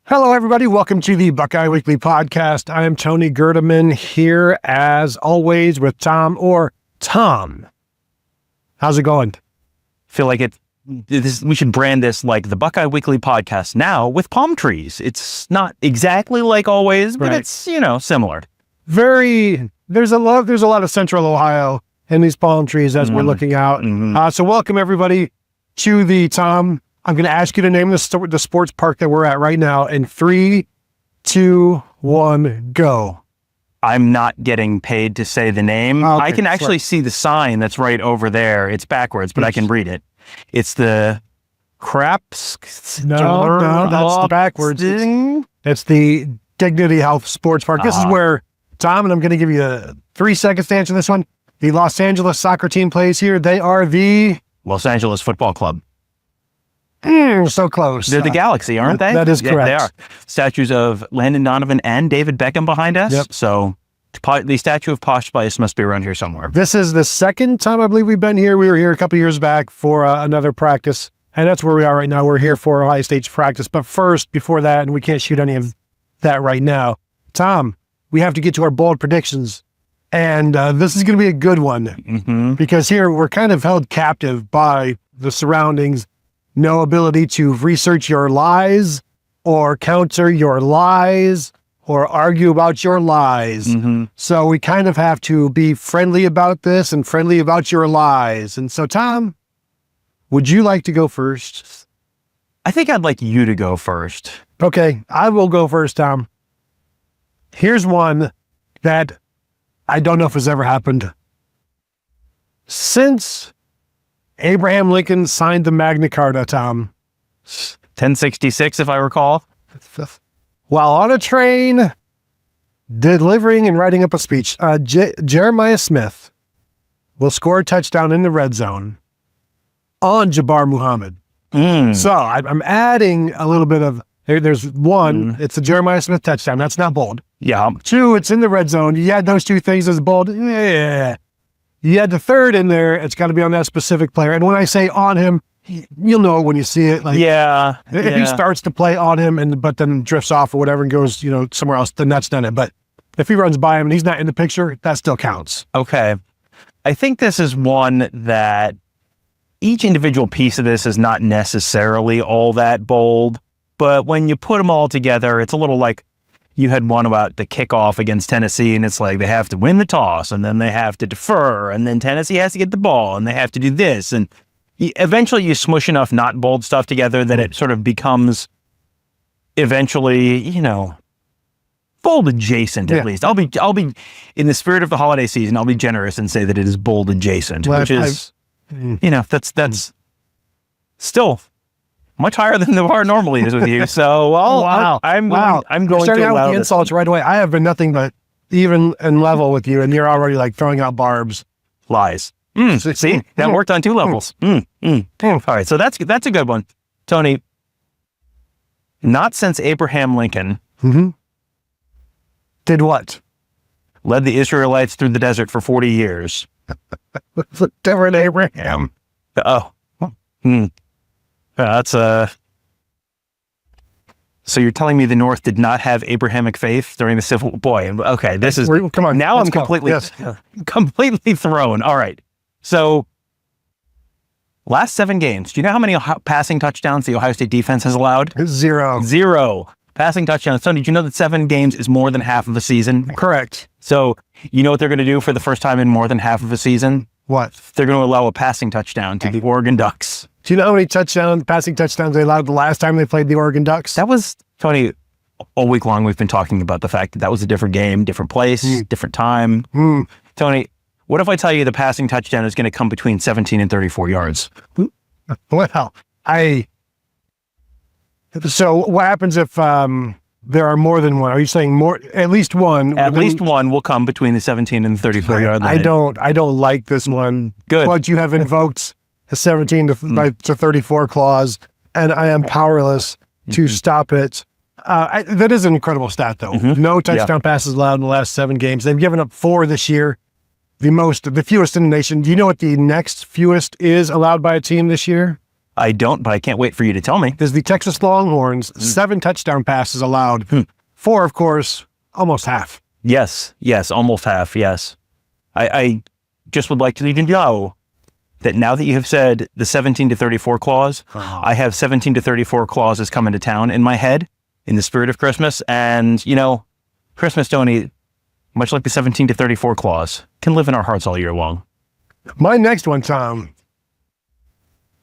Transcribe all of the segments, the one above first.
Hello, everybody. Welcome to the Buckeye Weekly Podcast. I am Tony Gerdeman here, as always, with Tom or Tom. How's it going? Feel like we should brand this like the Buckeye Weekly Podcast now with palm trees. It's not exactly like always, but It's, similar. There's a lot of Central Ohio in these palm trees as we're looking out. So welcome, everybody, to the Tom. I'm going to ask you to name the sports park that we're at right now in 3, 2, 1, go. I'm not getting paid to say the name. Okay, I can actually see the sign that's right over there. It's backwards, but I can read it. It's the Craps. No, that's backwards. It's the Dignity Health Sports Park. This is where, Tom, and I'm going to give you 3 seconds to answer this one. The Los Angeles soccer team plays here. They are the Los Angeles Football Club. So close. They're the Galaxy, aren't they? That is correct. They are. Statues of Landon Donovan and David Beckham behind us. Yep. So the statue of Posh Spice must be around here somewhere. This is the second time I believe we've been here. We were here a couple years back for another practice, and that's where we are right now. We're here for Ohio State's practice. But first, before that, and we can't shoot any of that right now, Tom, we have to get to our bold predictions. And this is going to be a good one because here we're kind of held captive by the surroundings. No ability to research your lies or counter your lies or argue about your lies. So we kind of have to be friendly about this and friendly about your lies. And so, Tom, would you like to go first? I think I'd like you to go first. Okay, I will go first, Tom. Here's one that I don't know if has ever happened. Since Abraham Lincoln signed the Magna Carta, Tom. 1066, if I recall. While on a train, delivering and writing up a speech, Jeremiah Smith will score a touchdown in the red zone on Jabbar Muhammad. So I'm adding a little bit of, there's one, it's a Jeremiah Smith touchdown. That's not bold. Yeah. 2, it's in the red zone. You had those 2 things as bold. Yeah. You had the 3rd in there. It's got to be on that specific player. And when I say on him, you'll know when you see it. Like, if he starts to play on him, but then drifts off or whatever and goes, somewhere else, then that's done it. But if he runs by him and he's not in the picture, that still counts. Okay. I think this is one that each individual piece of this is not necessarily all that bold, but when you put them all together, it's a little like you had one about the kickoff against Tennessee, and it's like they have to win the toss, and then they have to defer, and then Tennessee has to get the ball, and they have to do this. And eventually you smush enough not bold stuff together that it sort of becomes eventually, bold adjacent at least. I'll be in the spirit of the holiday season, I'll be generous and say that it is bold adjacent, which is, that's still much higher than the bar normally is with you. So, I'm going starting to out allow with the insults right away. I have been nothing but even and level with you, and you're already like throwing out barbs. Lies. See, that worked on 2 levels. All right, so that's a good one, Tony. Not since Abraham Lincoln did what? Led the Israelites through the desert for 40 years. It's a different Abraham. That's So you're telling me the North did not have Abrahamic faith during the Civil War? Boy, okay, this is come on. Now I'm completely thrown. All right, so last 7 games. Do you know how many passing touchdowns the Ohio State defense has allowed? 0 passing touchdowns. Tony, did you know that 7 games is more than half of a season? Correct. So you know what they're going to do for the first time in more than half of a season? What? They're going to allow a passing touchdown to the Oregon Ducks. Do you know how many passing touchdowns they allowed the last time they played the Oregon Ducks? That was, Tony, all week long we've been talking about the fact that that was a different game, different place, different time. Tony, what if I tell you the passing touchdown is going to come between 17 and 34 yards? Well, so what happens if there are more than one? Are you saying more? At least one. At least one will come between the 17 and the 34 yard line. I don't like this one. Good. But you have invoked the 17 to 34 clause, and I am powerless to stop it. That is an incredible stat, though. No touchdown passes allowed in the last 7 games. They've given up 4 this year, the fewest in the nation. Do you know what the next fewest is allowed by a team this year? I don't, but I can't wait for you to tell me. This is the Texas Longhorns. 7 touchdown passes allowed. 4, of course, almost half. Yes, almost half, yes. I just would like to let you know that now that you have said the 17 to 34 clause, I have 17 to 34 clauses coming to town in my head in the spirit of Christmas. And, Christmas, Tony, much like the 17 to 34 clause, can live in our hearts all year long. My next one, Tom.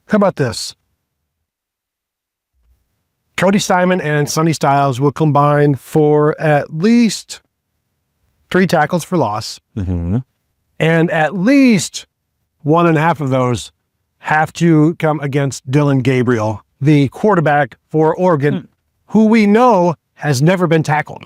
How about this? Cody Simon and Sonny Styles will combine for at least 3 tackles for loss. Mm-hmm. And at least 1.5 of those have to come against Dillon Gabriel, the quarterback for Oregon, who we know has never been tackled,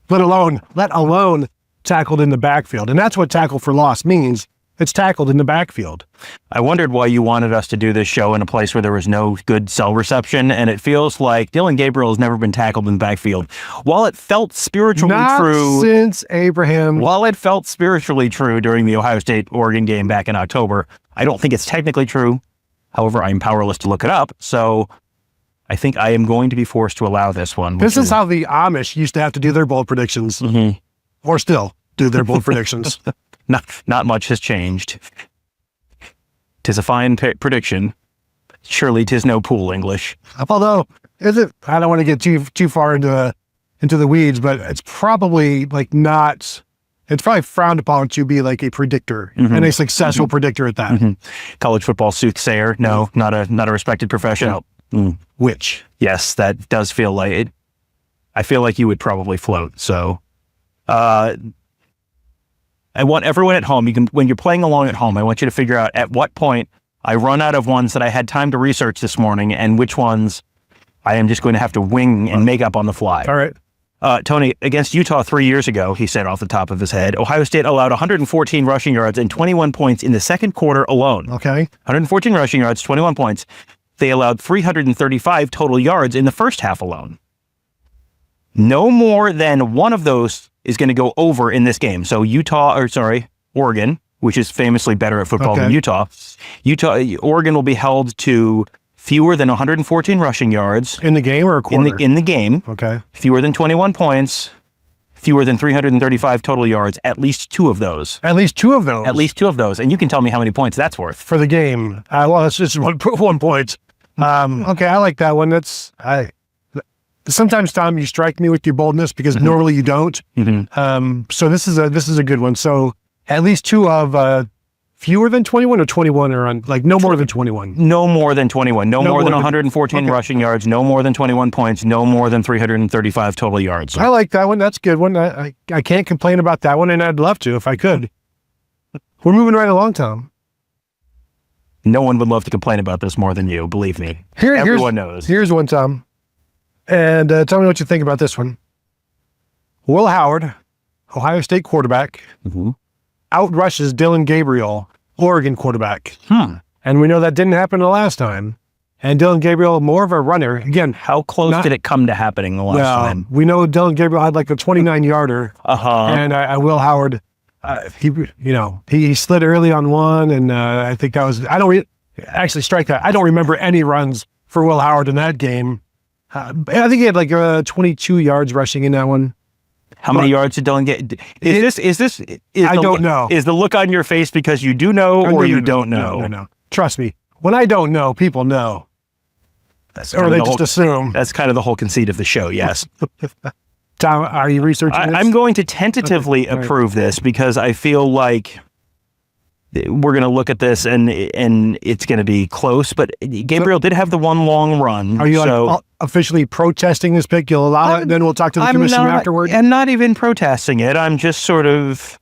let alone tackled in the backfield. And that's what tackle for loss means. It's tackled in the backfield. I wondered why you wanted us to do this show in a place where there was no good cell reception, and it feels like Dillon Gabriel has never been tackled in the backfield. While it felt spiritually true... since Abraham. While it felt spiritually true during the Ohio State-Oregon game back in October, I don't think it's technically true. However, I'm powerless to look it up, so I think I am going to be forced to allow this one. This is how the Amish used to have to do their bold predictions. Mm-hmm. Or still do their bold predictions. Not much has changed. 'Tis a fine prediction. Surely 'tis no pool English. Although, I don't want to get too far into the weeds, but it's probably it's probably frowned upon to be like a predictor, and a successful predictor at that. Mm-hmm. College football soothsayer? No, not a respected profession. No. Which? Yes, that does feel like it. I feel like you would probably float. So, I want everyone at home, when you're playing along at home, I want you to figure out at what point I run out of ones that I had time to research this morning and which ones I am just going to have to wing and make up on the fly. All right. Tony, against Utah 3 years ago, he said off the top of his head, Ohio State allowed 114 rushing yards and 21 points in the second quarter alone. Okay. 114 rushing yards, 21 points. They allowed 335 total yards in the first half alone. No more than one of those is going to go over in this game. So Oregon, which is famously better at football than Utah, Oregon will be held to fewer than 114 rushing yards. In the game or a quarter? In the game. Okay. Fewer than 21 points, fewer than 335 total yards, at least 2 of those. At least 2 of those? At least 2 of those. And you can tell me how many points that's worth. For the game. Well, it's just 1 point. Okay, I like that one. Sometimes, Tom, you strike me with your boldness because normally you don't. Mm-hmm. So this is a good one. So at least 2 of fewer than 21 or 21 are on, no more than 21. No more than 21. No more than 114 rushing yards. No more than 21 points. No more than 335 total yards. I like that one. That's a good one. I can't complain about that one, and I'd love to if I could. We're moving right along, Tom. No one would love to complain about this more than you. Believe me. Everyone knows. Here's one, Tom. And tell me what you think about this one. Will Howard, Ohio State quarterback, outrushes Dillon Gabriel, Oregon quarterback. And we know that didn't happen the last time. And Dillon Gabriel, more of a runner. Again, how close did it come to happening the last time? We know Dillon Gabriel had a 29-yarder. And Will Howard, he slid early on one, and I think that was, actually strike that. I don't remember any runs for Will Howard in that game. I think he had 22 yards rushing in that one. How many yards did Dillon get? I don't know. Is the look on your face because you do know or you don't know? No. Trust me. When I don't know, people know. Or they just assume. That's kind of the whole conceit of the show, yes. Tom, are you researching this? I'm going to tentatively approve this because I feel like we're going to look at this and it's going to be close, but Gabriel did have the one long run. Are you officially protesting this pick? You'll allow it, then we'll talk to the commission afterward? I'm not even protesting it. I'm just sort of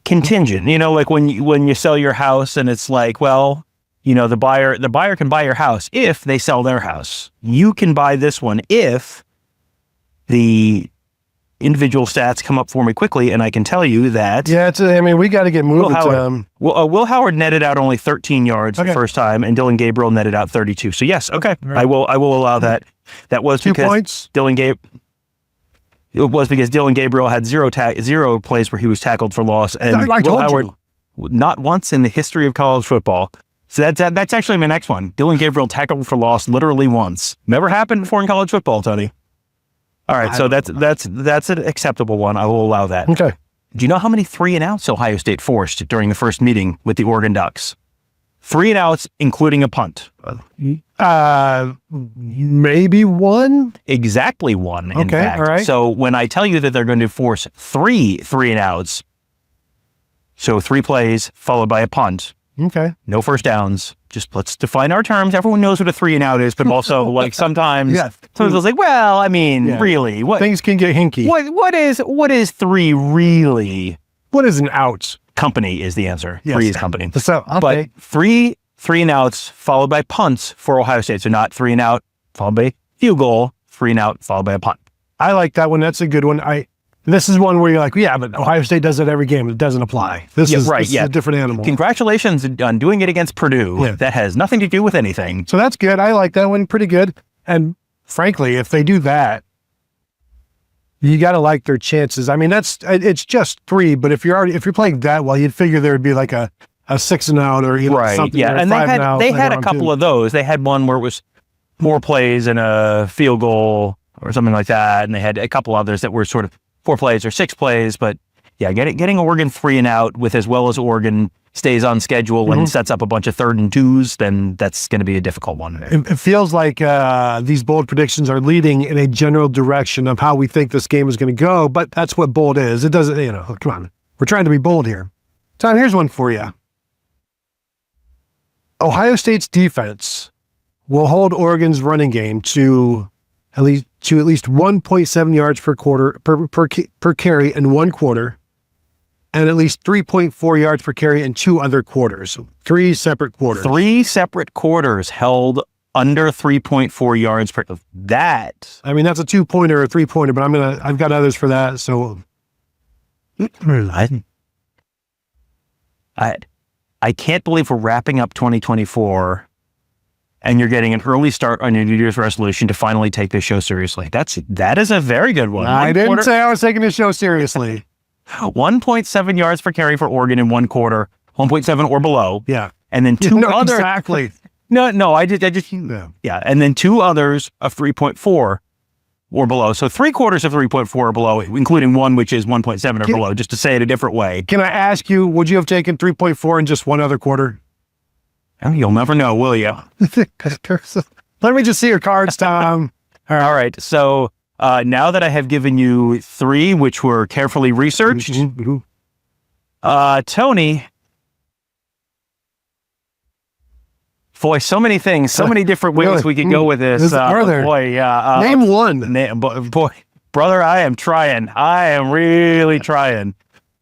contingent. When you sell your house and it's the buyer can buy your house if they sell their house. You can buy this one if the individual stats come up for me quickly, and I can tell you that. Yeah, we got to get moving. Will Howard netted out only 13 yards the first time, and Dillon Gabriel netted out 32. So yes, okay, right. I will allow that. That was 2 points. It was because Dillon Gabriel had zero plays where he was tackled for loss, and Will Howard, not once in the history of college football, So that's actually my next one. Dylan Gabriel tackled for loss literally once. Never happened before in college football, Tony. All right, so that's an acceptable one. I will allow that. Okay. Do you know how many 3-and-outs Ohio State forced during the first meeting with the Oregon Ducks? 3-and-outs, including a punt. Maybe one? Exactly one, in fact. All right. So when I tell you that they're going to force 3-and-outs, so 3 plays followed by a punt, Okay. no first downs. Just let's define our terms. Everyone knows what a 3-and-out is, but also like sometimes someone's like, well, I mean, really, what things can get hinky. What is 3 really? What is an out? Company is the answer. Yes. 3 is company. So, okay. But 3-and-outs followed by punts for Ohio State. So not 3-and-out followed by field goal, 3-and-out followed by a punt. I like that one. That's a good one. This is one where you're like, yeah, but Ohio State does it every game. It doesn't apply. This is a different animal. Congratulations on doing it against Purdue. Yeah. That has nothing to do with anything. So that's good. I like that one. Pretty good. And frankly, if they do that, you got to like their chances. I mean, it's just 3, but if you're playing that well, you'd figure there would be like a 6-and-out or something. Yeah, and they had a couple of those. They had one where it was 4 plays and a field goal or something like that, and they had a couple others that were sort of 4 plays or 6 plays. But yeah, getting Oregon 3-and-out with as well as Oregon stays on schedule and sets up a bunch of 3rd and 2s, then that's going to be a difficult one. It feels like these bold predictions are leading in a general direction of how we think this game is going to go, but that's what bold is. It doesn't, come on. We're trying to be bold here. Tom, here's one for you. Ohio State's defense will hold Oregon's running game to at least 1.7 yards per carry in one quarter, and at least 3.4 yards per carry in 2 other quarters. 3 separate quarters. 3 separate quarters held under 3.4 yards per. That. I mean, that's a 2-pointer or a 3-pointer, but I've got others for that. So I can't believe we're wrapping up 2024 and you're getting an early start on your New Year's resolution to finally take this show seriously. That is a very good one. I didn't say I was taking this show seriously. 1.7 yards per carry for Oregon in one quarter, 1.7 or below. Yeah. And then 2 other. Exactly. No, I just. Yeah. And then 2 others of 3.4 or below. So 3 quarters of 3.4 or below, including one which is 1.7 or below, just to say it a different way. Can I ask you, would you have taken 3.4 in just one other quarter? Oh, you'll never know, will you? Let me just see your cards, Tom. All right. So now that I have given you 3, which were carefully researched, Tony, boy, so many things, so many different ways we could go with this. Are there? Boy, yeah. Name one. Boy, brother, I am trying. I am really trying.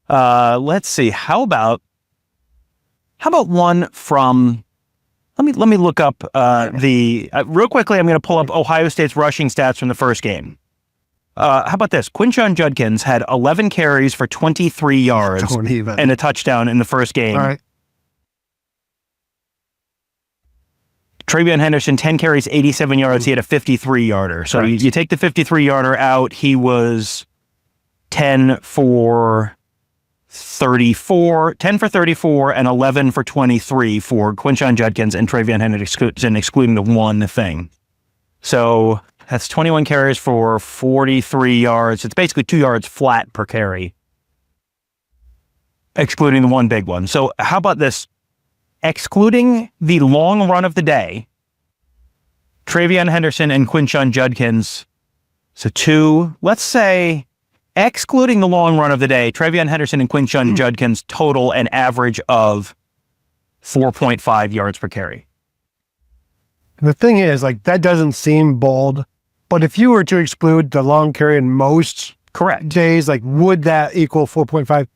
Let's see. How about one from? Let me look up real quickly. I'm going to pull up Ohio State's rushing stats from the first game. How about this? Quinshon Judkins had 11 carries for 23 yards and a touchdown in the first game. All right. TreVeyon Henderson, 10 carries, 87 yards. He had a 53-yarder. So right. you take the 53-yarder out, he was 10 for 34 and 11 for 23 for Quinshon Judkins and TreVeyon Henderson, excluding the one thing. So that's 21 carries for 43 yards. It's basically 2 yards flat per carry, excluding the one big one. So how about this? Excluding the long run of the day, TreVeyon Henderson and Quinshon Judkins. So let's say, excluding the long run of the day, TreVeyon Henderson and Quinshon Judkins total an average of 4.5 yards per carry. The thing is, that doesn't seem bold, but if you were to exclude the long carry in most days, would that equal 4.5?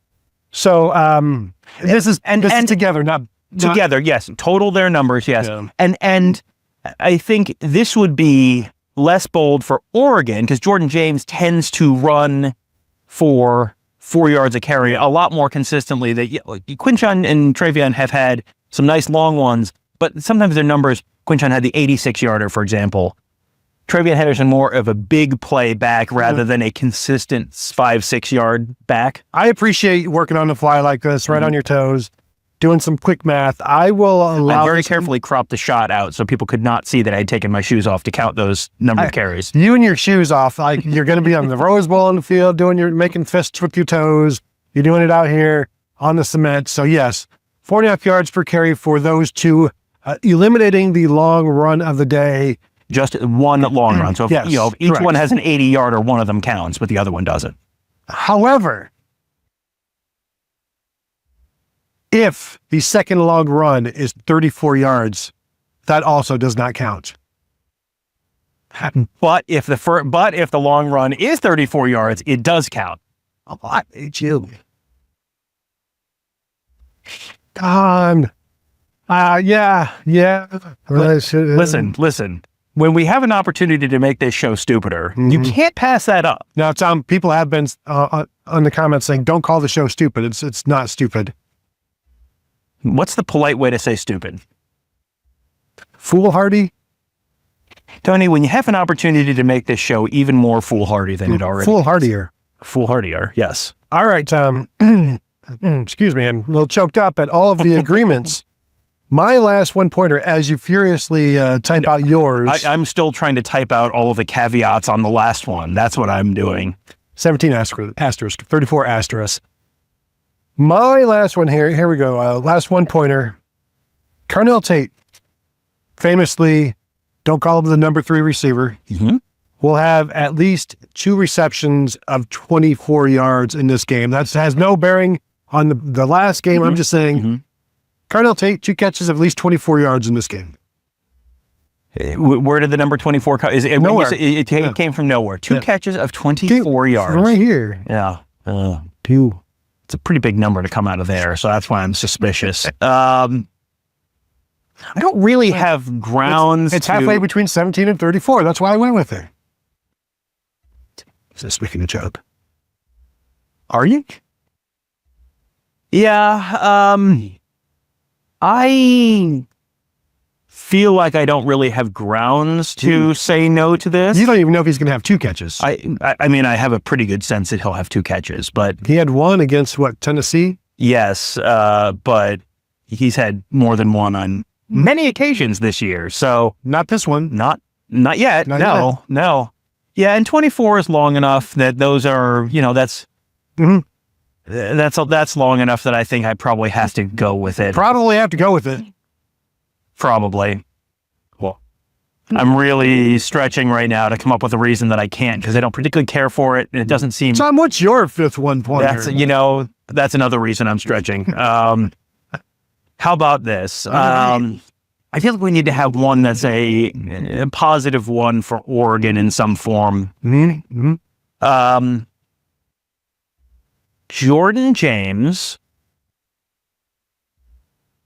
So this is together, not together. Yes, total their numbers. Yes, yeah. And I think this would be less bold for Oregon because Jordan James tends to run for 4 yards a carry a lot more consistently. That Quinshon and TreVeyon have had some nice long ones, but sometimes their numbers. Quinshon had the 86-yarder, for example. TreVeyon Henderson more of a big play back rather than a consistent 5-6 yard back. I appreciate working on the fly like this, right on your toes. doing some quick math, I will allow... I very carefully cropped the shot out so people could not see that I had taken my shoes off to count those number of carries. You and your shoes off, like you're going to be on the Rose Bowl on the field, making fists with your toes. You're doing it out here on the cement. So yes, 4.5 yards per carry for those two, eliminating the long run of the day. Just one long run. So if, yes, if each one has an 80-yarder, one of them counts, but the other one doesn't. However, if the second long run is 34 yards, that also does not count. But if the long run is 34 yards, it does count. I hate you. God. Yeah. Listen. When we have an opportunity to make this show stupider, you can't pass that up. Now, Tom, people have been on the comments saying, don't call the show stupid. It's not stupid. What's the polite way to say stupid? Foolhardy? Tony, when you have an opportunity to make this show even more foolhardy than it already Foolhardier. Foolhardier, yes. All right, Tom. Excuse me, I'm a little choked up at all of the agreements. My last one-pointer, as you furiously type out yours. I'm still trying to type out all of the caveats on the last one. That's what I'm doing. 17 asterisk, 34 asterisk. My last one here we go. Last one-pointer. Carnell Tate, famously, don't call him the number 3 receiver, will have at least 2 receptions of 24 yards in this game. That has no bearing on the last game. I'm just saying, Carnell Tate, 2 catches of at least 24 yards in this game. Where did the number 24 come? Nowhere. It came from nowhere. 2 catches of 24 yards. Right here. Yeah. It's a pretty big number to come out of there, so that's why I'm suspicious. I don't really have grounds. It's halfway between 17 and 34. That's why I went with it. Is this making a joke? Are you? Yeah. I feel like I don't really have grounds to say no to this. You don't even know if he's going to have 2 catches. I mean, I have a pretty good sense that he'll have 2 catches, but he had 1 against Tennessee? Yes, but he's had more than 1 on many occasions this year. So not this one. Not yet. No. Yeah, and 24 is long enough that those are, that's that's long enough that I think I probably have to go with it. Probably have to go with it. Probably. Well, I'm really stretching right now to come up with a reason that I can't because I don't particularly care for it, and it doesn't seem. Tom, what's your 5th one-pointer? That's another reason I'm stretching. How about this? I feel like we need to have one that's a positive one for Oregon in some form. Jordan James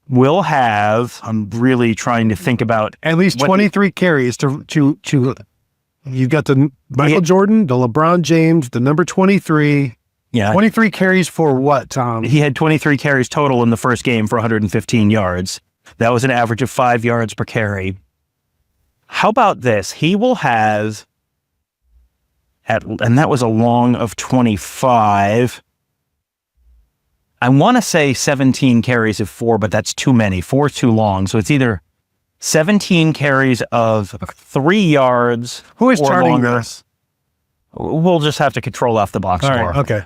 will have, I'm really trying to think about at least 23 carries to you've got the Michael Jordan, the LeBron James, the number 23. Yeah. 23 carries for what, Tom? He had 23 carries total in the first game for 115 yards. That was an average of 5 yards per carry. How about this? He will have, and that was a long of 25. I want to say 17 carries of 4, but that's too many. 4 is too long. So it's either 17 carries of 3 yards. Who is charting this? We'll just have to control off the box score. Right, okay.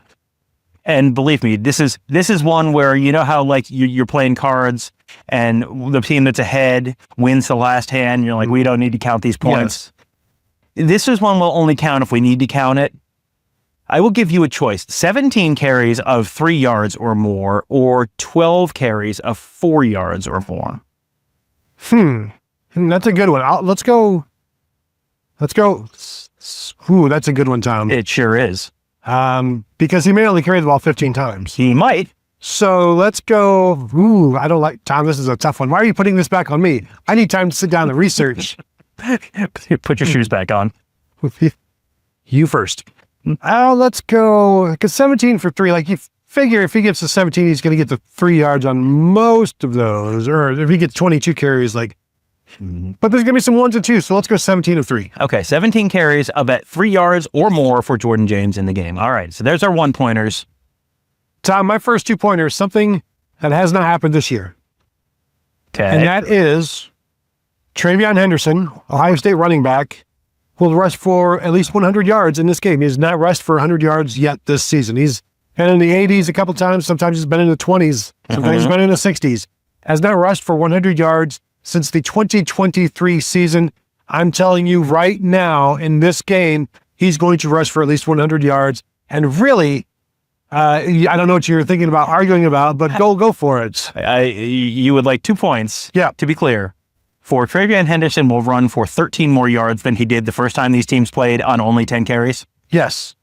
And believe me, this is one where you know how like you're playing cards and the team that's ahead wins the last hand. You're like, we don't need to count these points. Yes. This is one we'll only count if we need to count it. I will give you a choice: 17 carries of 3 yards or more, or 12 carries of 4 yards or more. That's a good one. Let's go. Ooh, that's a good one, Tom. It sure is. Because he may only carry the ball 15 times. He might. So let's go. Ooh, I don't like, Tom, this is a tough one. Why are you putting this back on me? I need time to sit down and research. Put your shoes back on. You first. Let's go. Because 17 for 3, like you figure if he gets to 17, he's going to get the 3 yards on most of those. Or if he gets 22 carries, like, but there's going to be some 1s and 2s. So let's go 17 of 3. Okay, 17 carries of at 3 yards or more for Jordan James in the game. All right, so there's our 1-pointers. Tom, my first 2-pointers, something that has not happened this year. Okay. And that is TreVeyon Henderson, Ohio State running back, will rush for at least 100 yards in this game. He has not rushed for 100 yards yet this season. He's been in the 80s a couple times. Sometimes he's been in the 20s. Sometimes he's been in the 60s. Has not rushed for 100 yards since the 2023 season. I'm telling you right now, in this game, he's going to rush for at least 100 yards. And really, I don't know what you're thinking about, arguing about, but go for it. You would like 2 points. Yeah. To be clear, for TreVeyon Henderson will run for 13 more yards than he did the first time these teams played on only 10 carries. Yes.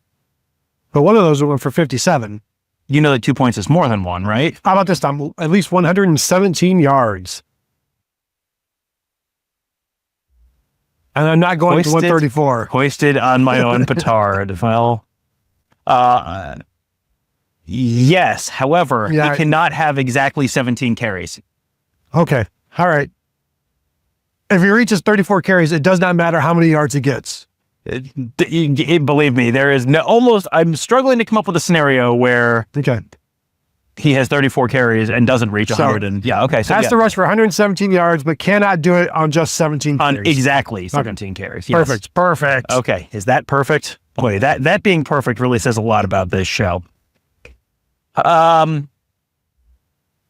But one of those went for 57. You know that 2 points is more than one, right? How about this time? At least 117 yards. And I'm not going to 134. Hoisted on my own petard. Well, yes. However, he cannot have exactly 17 carries. Okay. All right. If he reaches 34 carries, it does not matter how many yards he gets. Believe me, there is I'm struggling to come up with a scenario where he has 34 carries and doesn't reach 100. So has to rush for 117 yards, but cannot do it on just 17 carries. On exactly 17 carries. Yes. Perfect. Okay. Is that perfect? Boy, that being perfect really says a lot about this show. Can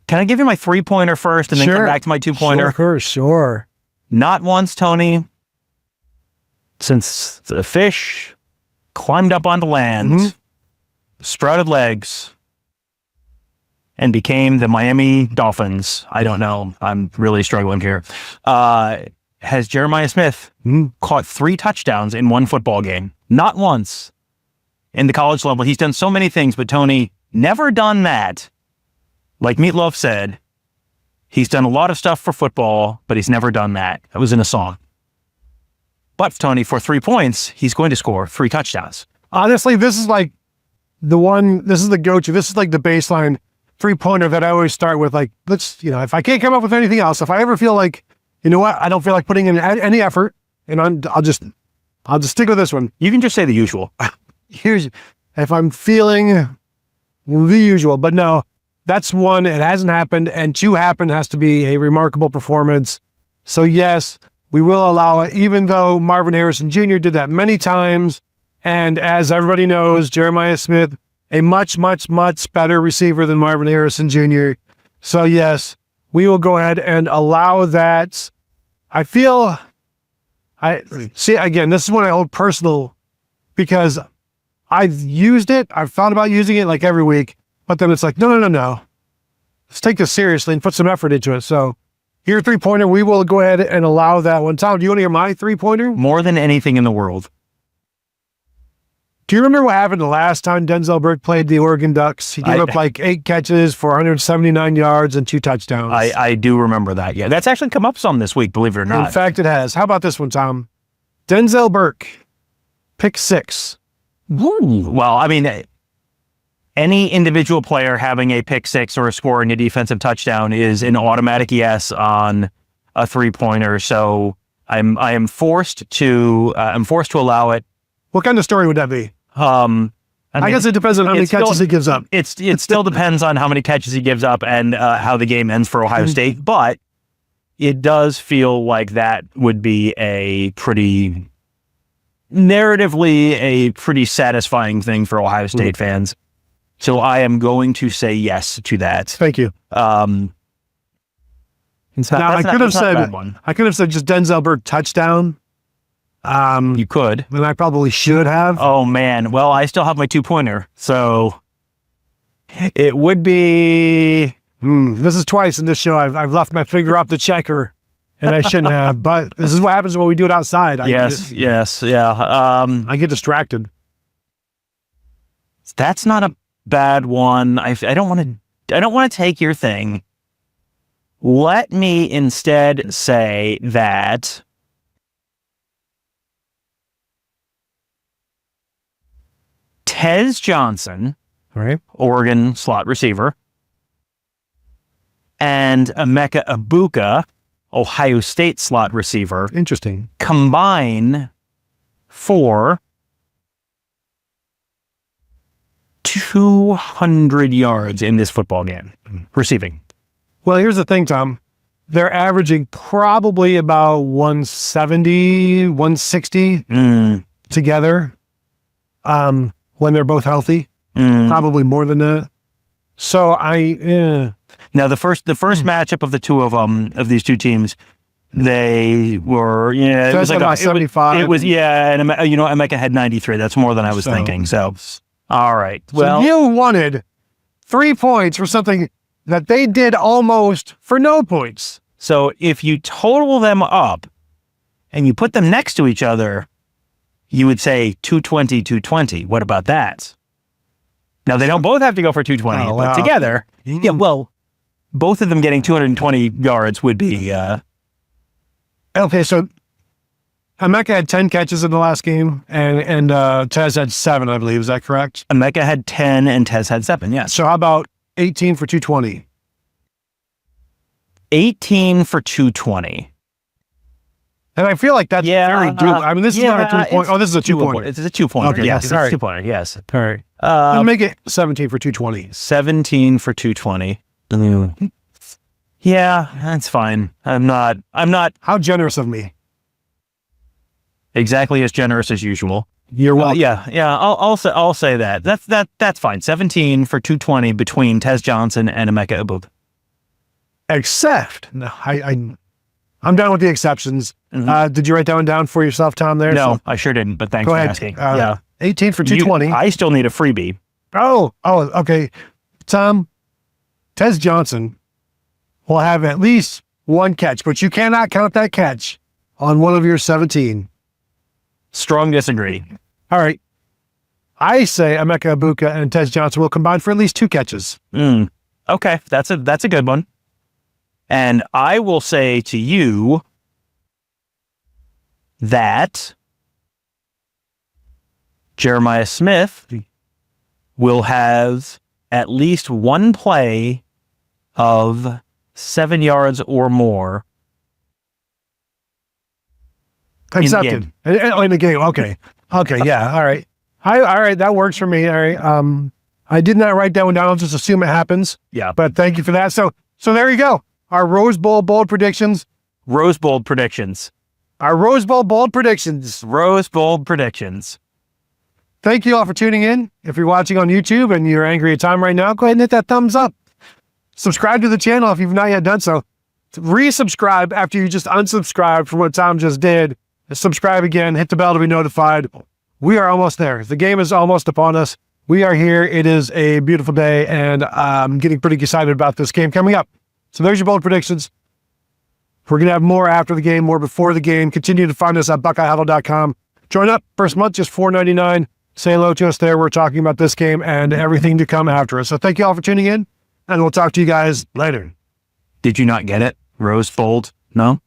I give you my 3-pointer first and then come back to my 2-pointer? Sure. Not once, Tony, since the fish climbed up onto land, sprouted legs, and became the Miami Dolphins. I don't know. I'm really struggling here. Has Jeremiah Smith caught 3 touchdowns in one football game? Not once. In the college level, he's done so many things, but Tony, never done that. Like Meatloaf said, he's done a lot of stuff for football, but he's never done that. That was in a song. But Tony, for 3 points, he's going to score 3 touchdowns. Honestly, this is like this is the go-to. This is like the baseline 3-pointer that I always start with. Like, if I can't come up with anything else, if I ever feel like, you know what, I don't feel like putting in any effort, and I'll just stick with this one. You can just say the usual. If I'm feeling the usual, but no, that's one. It hasn't happened, and 2 happened has to be a remarkable performance. So yes, we will allow it, even though Marvin Harrison Jr. did that many times. And as everybody knows, Jeremiah Smith, a much, much, much better receiver than Marvin Harrison Jr. So yes, we will go ahead and allow that. Again, this is one I hold personal because I've used it. I've thought about using it like every week, but then it's like, no. Let's take this seriously and put some effort into it. So your 3-pointer, we will go ahead and allow that one. Tom, do you want to hear my 3-pointer? More than anything in the world. Do you remember what happened the last time Denzel Burke played the Oregon Ducks? He gave up like 8 catches for 179 yards and 2 touchdowns. I do remember that. Yeah, that's actually come up some this week, believe it or not. In fact, it has. How about this one, Tom? Denzel Burke, pick 6. Well, I mean, any individual player having a pick 6 or a score in a defensive touchdown is an automatic yes on a 3-pointer. So I am forced to allow it. What kind of story would that be? I guess it depends on how many catches he gives up. It still depends on how many catches he gives up and how the game ends for Ohio State. But it does feel like that would be narratively a pretty satisfying thing for Ohio State fans. So I am going to say yes to that. Thank you. I could have said just Denzel Burke touchdown. You could. And I probably should have. Oh, man. Well, I still have my 2-pointer. So it would be... This is twice in this show. I've left my finger off the checker, and I shouldn't have. But this is what happens when we do it outside. Yes. I get distracted. That's not a bad one. I don't want to take your thing. Let me instead say that... Tez Johnson, right, Oregon slot receiver, and Emeka Egbuka, Ohio State slot receiver, interesting, combine for 200 yards in this football game, receiving. Well, here's the thing, Tom. They're averaging probably about 170, 160 together when they're both healthy. Probably more than that. So Now the first matchup of the two of these two teams, they were it was like about 75. It was and Emeka had 93. That's more than I was thinking. So all right. Well, so you wanted 3 points for something that they did almost for no points. So if you total them up and you put them next to each other, you would say 220, 220. What about that? Now, they don't both have to go for 220, but together, both of them getting 220 yards would be... Okay, so Emeka had 10 catches in the last game, and Tez had 7, I believe. Is that correct? Emeka had 10, and Tez had 7, yes. So how about 18 for 220? 18 for 220. And I feel like that's very doable. I mean, this is not a 3-point. Oh, this is a 2-pointer. It's a 2-pointer. Okay, yes, sorry. It's a 2-pointer. Yes. All right. I'll make it 17 for 220. 17 for 220. Yeah, that's fine. I'm not. How generous of me. Exactly as generous as usual. You're welcome. I'll say that. That's fine. 17 for 220 between Tez Johnson and Emeka Egbuka. Except, no, I'm done with the exceptions. Did you write that one down for yourself, Tom, there? No, I sure didn't, but thanks for asking. 18 for 220. I still need a freebie. Oh, okay. Tom, Tez Johnson will have at least one catch, but you cannot count that catch on one of your 17. Strong disagree. All right. I say Emeka Egbuka and Tez Johnson will combine for at least 2 catches. Okay, that's a good one. And I will say to you that Jeremiah Smith will have at least one play of 7 yards or more. Accepted. In the game. Okay. Yeah. All right. All right. That works for me. All right. I did not write that one down. I'll just assume it happens. Yeah. But thank you for that. So there you go. Our Rose Bowl bold predictions. Rose Bowl predictions. Our Rose Bowl bold predictions. Rose Bowl predictions. Thank you all for tuning in. If you're watching on YouTube and you're angry at Tom right now, go ahead and hit that thumbs up. Subscribe to the channel if you've not yet done so. Resubscribe after you just unsubscribed from what Tom just did. Subscribe again. Hit the bell to be notified. We are almost there. The game is almost upon us. We are here. It is a beautiful day, and I'm getting pretty excited about this game coming up. So there's your bold predictions. We're going to have more after the game, more before the game. Continue to find us at BuckeyeHuddle.com. Join up. First month, just $4.99. Say hello to us there. We're talking about this game and everything to come after us. So thank you all for tuning in, and we'll talk to you guys later. Did you not get it? Rose Bold? No?